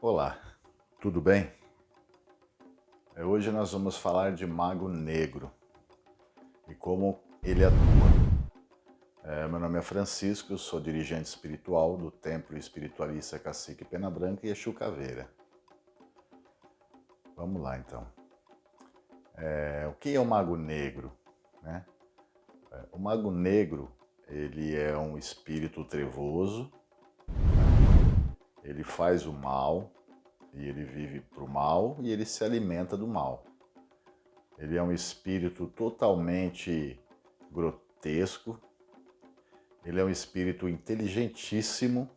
Olá, tudo bem? Hoje nós vamos falar de Mago Negro e como ele atua. Meu nome é Francisco, eu sou dirigente espiritual do Templo Espiritualista Cacique Pena Branca e Exu Caveira. Vamos lá então. O que é o Mago Negro? Né? O Mago Negro, ele é um espírito trevoso, ele faz o mal e ele vive para o mal e ele se alimenta do mal. Ele é um espírito totalmente grotesco, ele é um espírito inteligentíssimo,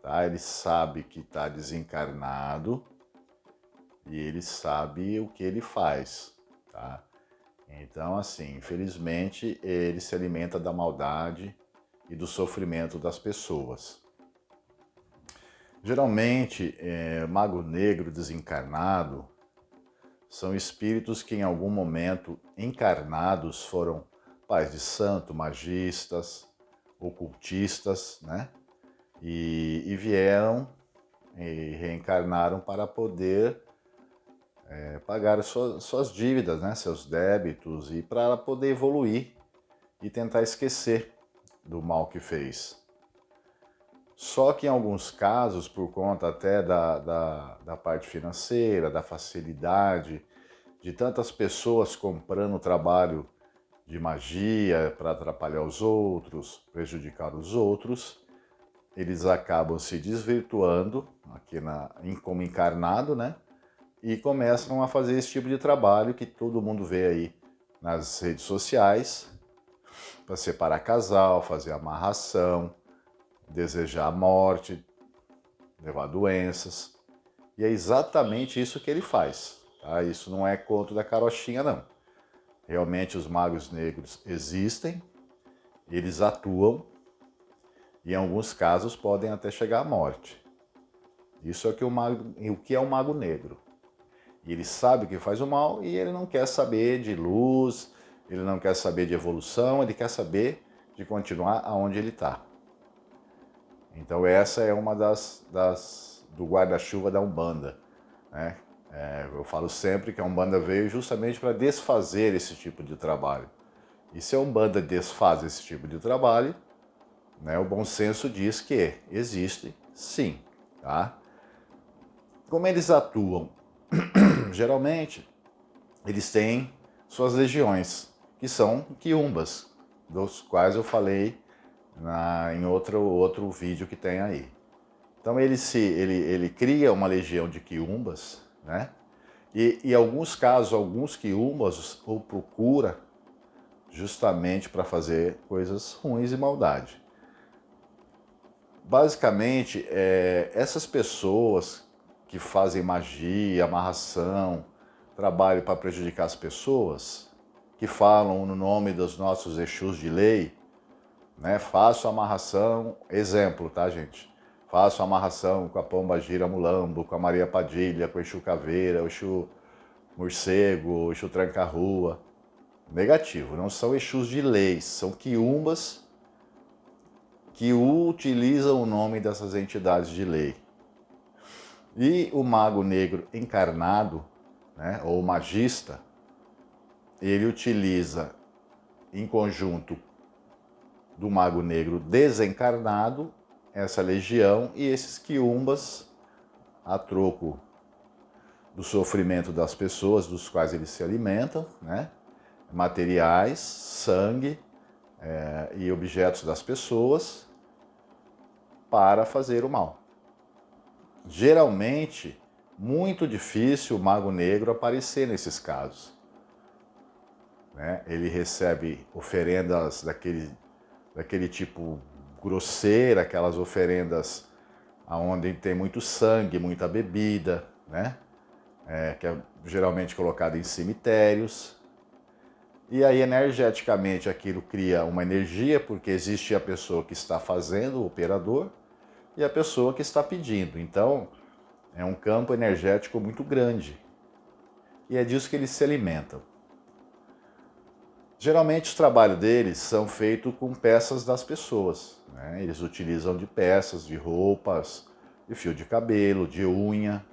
tá? Ele sabe que está desencarnado e ele sabe o que ele faz, tá? Então, assim, infelizmente, ele se alimenta da maldade e do sofrimento das pessoas. Geralmente, mago negro desencarnado são espíritos que em algum momento encarnados foram pais de santo, magistas, ocultistas, né? E vieram e reencarnaram para poder pagar suas dívidas, né? Seus débitos e para poder evoluir e tentar esquecer do mal que fez. Só que em alguns casos, por conta até da parte financeira, da facilidade, de tantas pessoas comprando o trabalho de magia para atrapalhar os outros, prejudicar os outros, eles acabam se desvirtuando aqui como encarnado, né? E começam a fazer esse tipo de trabalho que todo mundo vê aí nas redes sociais, para separar casal, fazer amarração, desejar a morte, levar doenças. E é exatamente isso que ele faz. Tá? Isso não é conto da carochinha, não. Realmente os magos negros existem, eles atuam e em alguns casos podem até chegar à morte. Isso é o que é o mago negro. E ele sabe que faz o mal e ele não quer saber de luz, ele não quer saber de evolução, ele quer saber de continuar aonde ele está. Então essa é uma do guarda-chuva da Umbanda, né? Eu falo sempre que a Umbanda veio justamente para desfazer esse tipo de trabalho. E se a Umbanda desfaz esse tipo de trabalho, né, o bom senso diz que existe sim, tá? Como eles atuam? Geralmente, eles têm suas legiões, que são quiumbas, dos quais eu falei em outro vídeo que tem aí. Então ele cria uma legião de quiumbas, né? E em alguns casos, alguns quiumbas o procura justamente para fazer coisas ruins e maldade. Basicamente, essas pessoas que fazem magia, amarração, trabalho para prejudicar as pessoas, que falam no nome dos nossos Exus de lei, né? Faço amarração, exemplo, tá, gente? Faço amarração com a Pomba Gira Mulambo, com a Maria Padilha, com o Exu Caveira, o Exu Morcego, o Exu Tranca-Rua. Negativo, não são Exus de lei, são quiumbas que utilizam o nome dessas entidades de lei. E o mago negro encarnado, né, ou magista, ele utiliza em conjunto do mago negro desencarnado essa legião e esses quiumbas a troco do sofrimento das pessoas dos quais eles se alimentam, né, materiais, sangue e objetos das pessoas para fazer o mal. Geralmente, muito difícil o mago negro aparecer nesses casos. Né? Ele recebe oferendas daquele tipo grosseira, aquelas oferendas onde tem muito sangue, muita bebida, né? Que é geralmente colocado em cemitérios. E aí, energeticamente, aquilo cria uma energia, porque existe a pessoa que está fazendo, o operador, e a pessoa que está pedindo. Então, é um campo energético muito grande. E é disso que eles se alimentam. Geralmente os trabalhos deles são feitos com peças das pessoas. Né? Eles utilizam de peças, de roupas, de fio de cabelo, de unha,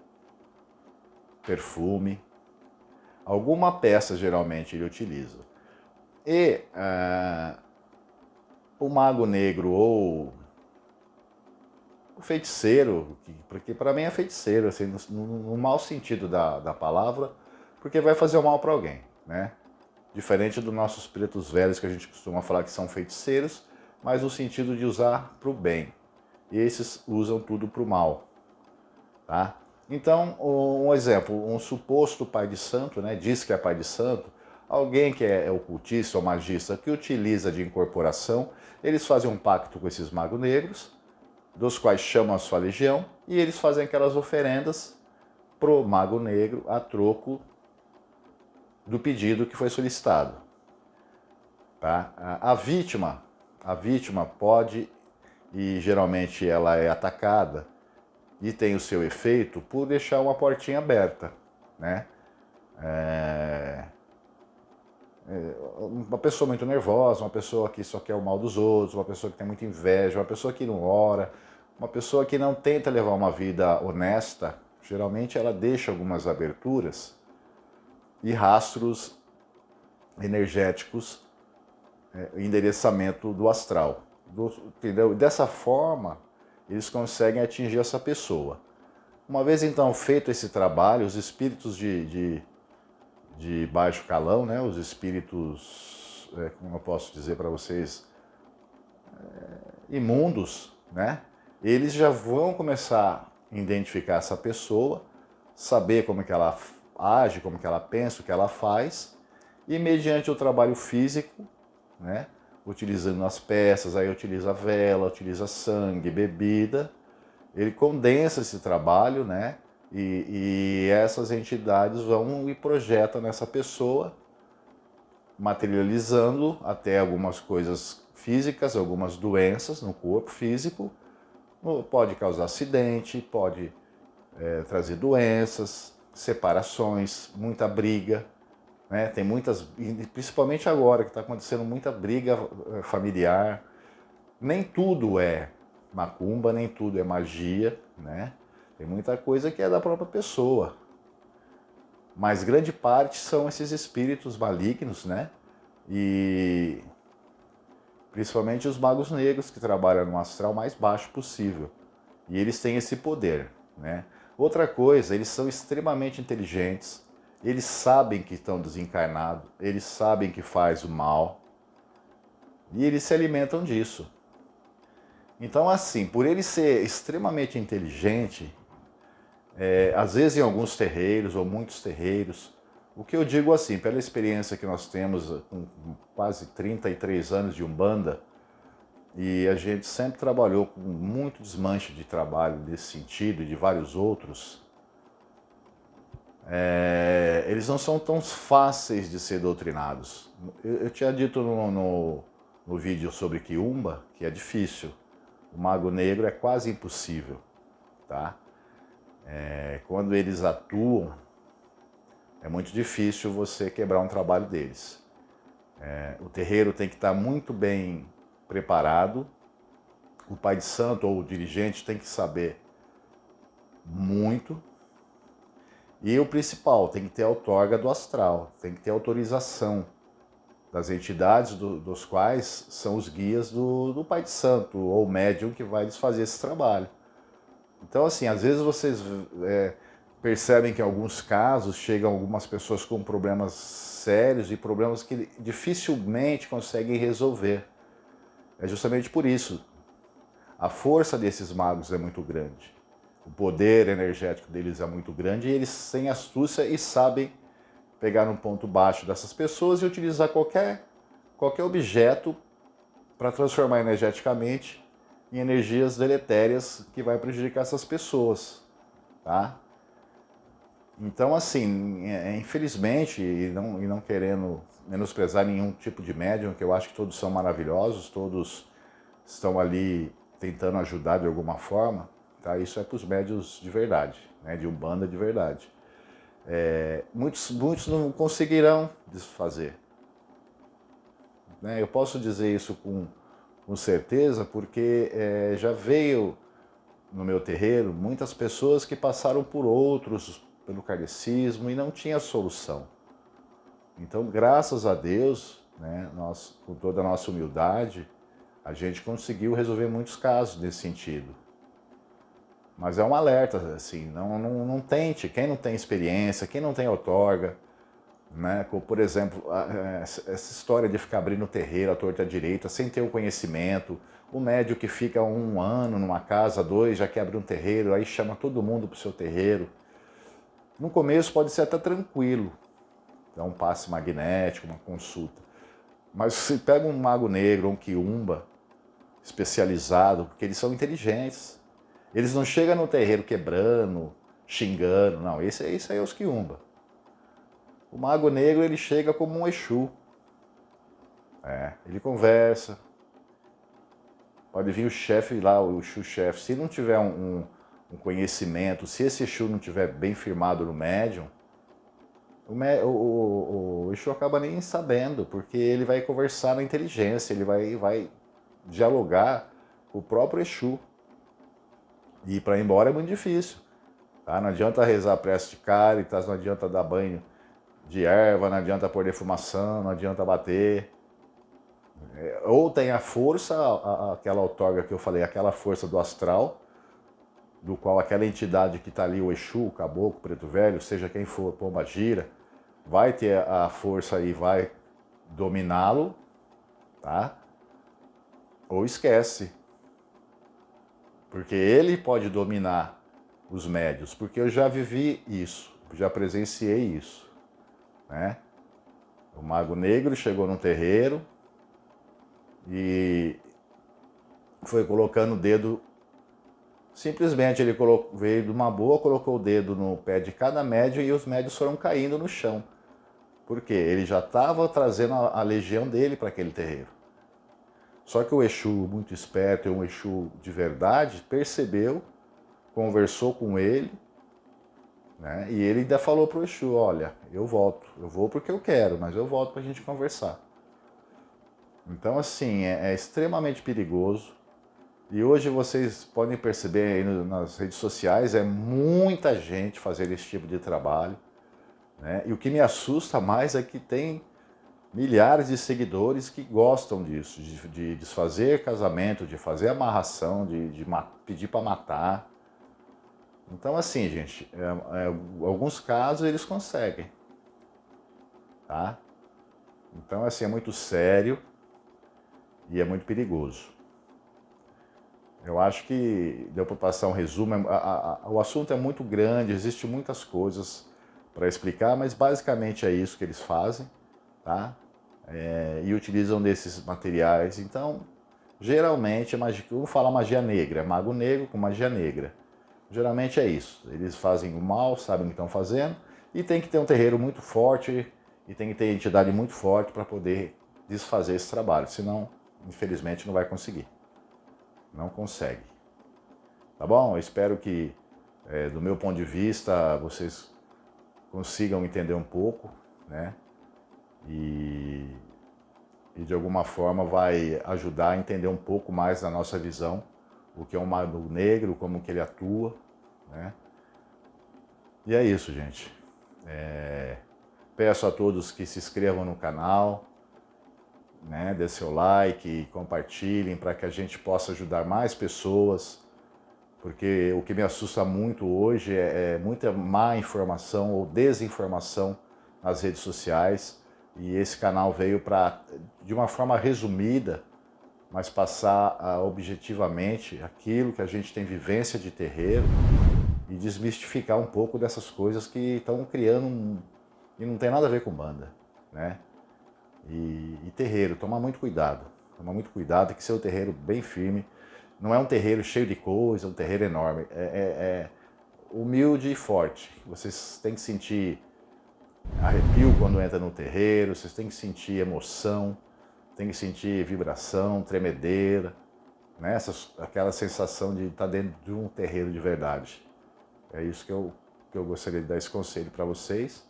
perfume. Alguma peça geralmente ele utiliza. E o mago negro ou o feiticeiro, porque para mim é feiticeiro, assim, no mau sentido da palavra, porque vai fazer o mal para alguém, né? Diferente dos nossos pretos velhos que a gente costuma falar que são feiticeiros, mas no sentido de usar para o bem. E esses usam tudo para o mal, tá? Então, um exemplo, um suposto pai de santo, né, diz que é pai de santo, alguém que é ocultista ou magista que utiliza de incorporação, eles fazem um pacto com esses magos negros, dos quais chamam a sua legião, e eles fazem aquelas oferendas pro mago negro a troco do pedido que foi solicitado. Tá? A vítima pode, e geralmente ela é atacada, e tem o seu efeito por deixar uma portinha aberta, né? Uma pessoa muito nervosa, uma pessoa que só quer o mal dos outros, uma pessoa que tem muita inveja, uma pessoa que não ora, uma pessoa que não tenta levar uma vida honesta, geralmente ela deixa algumas aberturas e rastros energéticos, endereçamento do astral. Entendeu? Dessa forma, eles conseguem atingir essa pessoa. Uma vez então feito esse trabalho, os espíritos de baixo calão, né, os espíritos, como eu posso dizer para vocês, imundos, né, eles já vão começar a identificar essa pessoa, saber como que ela age, como que ela pensa, o que ela faz, e mediante o trabalho físico, né, utilizando as peças, aí utiliza vela, utiliza sangue, bebida, ele condensa esse trabalho, né, e essas entidades vão e projetam nessa pessoa, materializando até algumas coisas físicas, algumas doenças no corpo físico. Pode causar acidente, pode trazer doenças, separações, muita briga, né? Tem muitas, principalmente agora que está acontecendo muita briga familiar. Nem tudo é macumba, nem tudo é magia, né? Tem muita coisa que é da própria pessoa. Mas grande parte são esses espíritos malignos, né? E principalmente os magos negros que trabalham no astral mais baixo possível. E eles têm esse poder, né? Outra coisa, eles são extremamente inteligentes, eles sabem que estão desencarnados, eles sabem que faz o mal e eles se alimentam disso. Então, assim, por ele ser extremamente inteligente, às vezes em alguns terreiros ou muitos terreiros, o que eu digo assim, pela experiência que nós temos com quase 33 anos de Umbanda, e a gente sempre trabalhou com muito desmanche de trabalho nesse sentido e de vários outros, eles não são tão fáceis de ser doutrinados. Eu tinha dito no vídeo sobre Quiumba que é difícil. O mago negro é quase impossível, tá? Quando eles atuam, é muito difícil você quebrar um trabalho deles. O terreiro tem que estar muito bem preparado, o pai de santo ou o dirigente tem que saber muito, e o principal, tem que ter a outorga do astral, tem que ter autorização das entidades dos quais são os guias do pai de santo ou médium que vai desfazer esse trabalho. Então, assim, às vezes vocês percebem que em alguns casos chegam algumas pessoas com problemas sérios e problemas que dificilmente conseguem resolver. É justamente por isso. A força desses magos é muito grande. O poder energético deles é muito grande e eles têm astúcia e sabem pegar um ponto baixo dessas pessoas e utilizar qualquer objeto para transformar energeticamente em energias deletérias que vai prejudicar essas pessoas, tá? Então, assim, infelizmente, e não querendo menosprezar nenhum tipo de médium, que eu acho que todos são maravilhosos, todos estão ali tentando ajudar de alguma forma, tá? Isso é para os médios de verdade, né? De Umbanda de verdade. Muitos não conseguirão desfazer, né? Eu posso dizer isso com certeza porque já veio no meu terreiro muitas pessoas que passaram por outros, pelo kardecismo e não tinha solução. Então, graças a Deus, né, nós, com toda a nossa humildade, a gente conseguiu resolver muitos casos nesse sentido. Mas é um alerta, assim, não tente, quem não tem experiência, quem não tem outorga, né, como, por exemplo, essa história de ficar abrindo terreiro à torta direita, sem ter o conhecimento, o médio que fica 1 ano numa casa, 2, já quer abrir um terreiro, aí chama todo mundo para o seu terreiro. No começo pode ser até tranquilo, dá um passe magnético, uma consulta. Mas se pega um mago negro, um quiumba, especializado, porque eles são inteligentes. Eles não chegam no terreiro quebrando, xingando, não, isso aí é os quiumba. O mago negro, ele chega como um Exu. Ele conversa. Pode vir o chefe lá, o Exu-chefe. Se não tiver um conhecimento, se esse Exu não tiver bem firmado no médium, o Exu acaba nem sabendo, porque ele vai conversar na inteligência, ele vai dialogar com o próprio Exu. E para ir embora é muito difícil. Tá? Não adianta rezar prece de Cáritas, não adianta dar banho de erva, não adianta pôr defumação, não adianta bater. Ou tem a força, aquela outorga que eu falei, aquela força do astral, do qual aquela entidade que está ali, o Exu, o Caboclo, o Preto Velho, seja quem for, Pomba Gira, vai ter a força e vai dominá-lo, tá? Ou esquece. Porque ele pode dominar os médios, porque eu já vivi isso, já presenciei isso, né? O Mago Negro chegou num terreiro e foi colocando o dedo, simplesmente ele veio de uma boa, colocou o dedo no pé de cada médio e os médios foram caindo no chão. Por quê? Ele já estava trazendo a legião dele para aquele terreiro. Só que o Exu, muito esperto, um Exu de verdade, percebeu, conversou com ele, né? E ele ainda falou para o Exu, olha, eu volto, eu vou porque eu quero, mas eu volto para a gente conversar. Então, assim, é extremamente perigoso. E hoje vocês podem perceber aí nas redes sociais, é muita gente fazendo esse tipo de trabalho, né? E o que me assusta mais é que tem milhares de seguidores que gostam disso, de desfazer casamento, de fazer amarração, de pedir para matar. Então, assim, gente, alguns casos eles conseguem, tá? Então, assim, é muito sério e é muito perigoso. Eu acho que deu para passar um resumo. O assunto é muito grande, existem muitas coisas para explicar, mas basicamente é isso que eles fazem, tá? E utilizam desses materiais. Então, geralmente, vamos falar magia negra, é mago negro com magia negra. Geralmente é isso. Eles fazem o mal, sabem o que estão fazendo, e tem que ter um terreiro muito forte, e tem que ter entidade muito forte para poder desfazer esse trabalho. Senão, infelizmente, não vai conseguir. Não consegue. Tá bom? Eu espero que, do meu ponto de vista, vocês consigam entender um pouco, né? E de alguma forma vai ajudar a entender um pouco mais da nossa visão, o que é um mago negro, como que ele atua, né? E é isso, gente. Peço a todos que se inscrevam no canal, né? Dê seu like, compartilhem para que a gente possa ajudar mais pessoas, porque o que me assusta muito hoje é muita má informação ou desinformação nas redes sociais, e esse canal veio para, de uma forma resumida, mas passar objetivamente aquilo que a gente tem vivência de terreiro e desmistificar um pouco dessas coisas que estão criando e não tem nada a ver com banda, né? E terreiro, toma muito cuidado, tem que ser um terreiro bem firme. Não é um terreiro cheio de coisa, um terreiro enorme. É humilde e forte. Vocês têm que sentir arrepio quando entra no terreiro, vocês têm que sentir emoção, têm que sentir vibração, tremedeira, né? Aquela sensação de estar dentro de um terreiro de verdade. É isso que eu gostaria de dar esse conselho para vocês.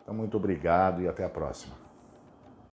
Então, muito obrigado e até a próxima.